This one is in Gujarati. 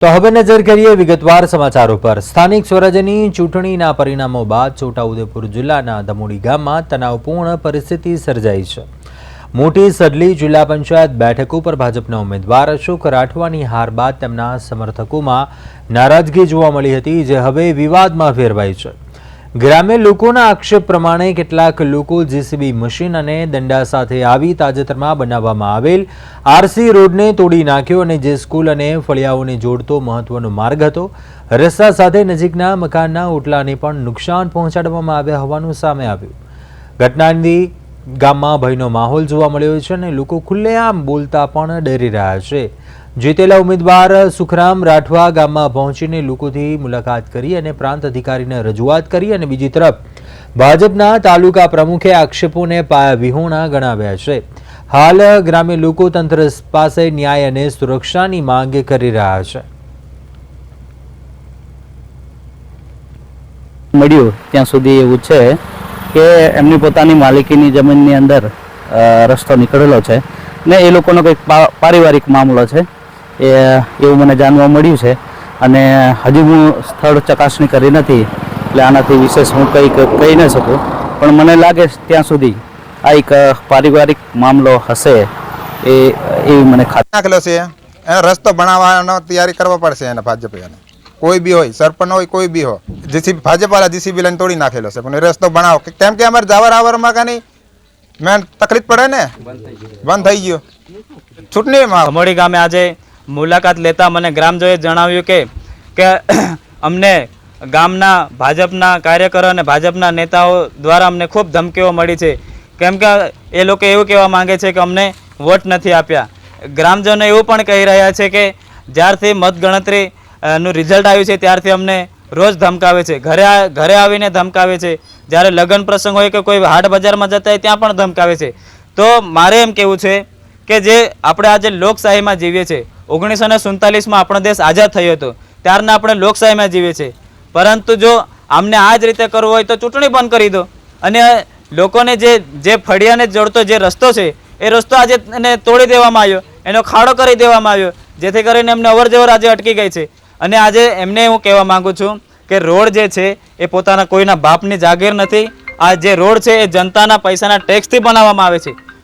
તો હવે નજર કરીએ વિગતવાર સમાચારો પર। સ્થાનિક સ્વરાજ્યની ચૂંટણીના પરિણામો બાદ છોટાઉદેપુર જિલ્લાના ધમોડી ગામમાં તણાવપૂર્ણ પરિસ્થિતિ સર્જાઈ છે। મોટી સડલી જિલ્લા પંચાયત બેઠક ઉપર ભાજપના ઉમેદવાર અશોક રાઠવાની હાર બાદ તેમના સમર્થકોમાં નારાજગી જોવા મળી હતી, જે હવે વિવાદમાં ફેરવાઈ છે। ગ્રામ્ય લોકોના આક્ષેપ પ્રમાણે કેટલાક લોકો જેસીબી મશીન અને દંડા સાથે આવી તાજેતરમાં બનાવવામાં આવેલ આરસી રોડને તોડી નાખ્યો અને જે સ્કૂલ અને ફળિયાઓને જોડતો મહત્વનો માર્ગ હતો, રસ્તા સાથે નજીકના મકાનના ઓટલાને પણ નુકસાન પહોંચાડવામાં આવ્યા હોવાનું સામે આવ્યું। ઘટનાની ગામમાં ભયનો માહોલ જોવા મળ્યો છે અને લોકો ખુલ્લેઆમ બોલતા પણ ડરી રહ્યા છે। જીતેલા ઉમેદવાર સુખરામ રાઠવા ગામમાં પહોંચીને લોકોથી મુલાકાત કરી અને પ્રાંત અધિકારીને રજૂઆત કરી અને બીજી તરફ ભાજપના તાલુકા પ્રમુખે આક્ષેપોને પાયાવિહોણા ગણાવ્યા છે। હાલ ગ્રામ્ય લોકો તંત્ર પાસે ન્યાય અને સુરક્ષાની માંગ કરી રહ્યા છે। મળ્યું ત્યાં સુધી એવું છે કે એમની પોતાની માલિકીની જમીનની અંદર રસ્તો નીકળેલો છે ને એ લોકોનો કંઈક પારિવારિક મામલો છે, એવું મને જાણવા મળ્યું છે અને હજી હું સ્થળ ચકાસણી કરી નથી, એટલે આનાથી વિશેષ હું કંઈક કહી ન શકું, પણ મને લાગે ત્યાં સુધી આ એક પારિવારિક મામલો હશે એવી મને ખાતરી નાખેલો છે। એને રસ્તો બનાવવાનો તૈયારી કરવા પડશે એને ભાજપે, કોઈ બી હોય, સરપંચ હોય, કોઈ બી હોય, જેસીબી ભાજપ વાળા જેસીબી લઈને તોડી નાખેલો છે, પણ એ રસ્તો બનાવો કેમ કે અમારે જાવર આવરમાં કાંઈ મેં તકલીફ પડે ને, બંધ થઈ ગયો ચૂંટણીમાં। ધમોડી ગામે આજે મુલાકાત લેતા મને ગ્રામજનોએ જણાવ્યું કે અમને ગામના ભાજપના કાર્યકરો અને ભાજપના નેતાઓ દ્વારા અમને ખૂબ ધમકીઓ મળી છે, કેમ કે એ લોકો એવું કહેવા માંગે છે કે અમને વોટ નથી આપ્યા। ગ્રામજનો એવું પણ કહી રહ્યા છે કે જ્યારથી મતગણતરી નું રિઝલ્ટ આવ્યું છે ત્યારથી અમને રોજ ધમકાવે છે, ઘરે આવીને ધમકાવે છે, જ્યારે લગ્ન પ્રસંગ હોય કે કોઈ હાટ બજારમાં જતા હોય ત્યાં પણ ધમકાવે છે। તો મારે એમ કહેવું છે કે જે આપણે આજે લોકશાહીમાં જીવીએ છીએ, 1947માં આપણો દેશ આઝાદ થયો હતો, ત્યારના આપણે લોકશાહીમાં જીવીએ છીએ, પરંતુ જો આમને આ જ રીતે કરવું હોય તો ચૂંટણી બંધ કરી દો અને લોકોને જે ફળિયાને જોડતો જે રસ્તો છે એ રસ્તો આજે એને તોડી દેવામાં આવ્યો, એનો ખાડો કરી દેવામાં આવ્યો, જેથી કરીને એમને અવરજવર આજે અટકી ગઈ છે। અને આજે એમને હું કહેવા માગું છું કે રોડ જે છે એ પોતાના કોઈના બાપની જાગીર નથી, આ જે રોડ છે એ જનતાના પૈસાના ટેક્સથી બનાવવામાં આવે છે।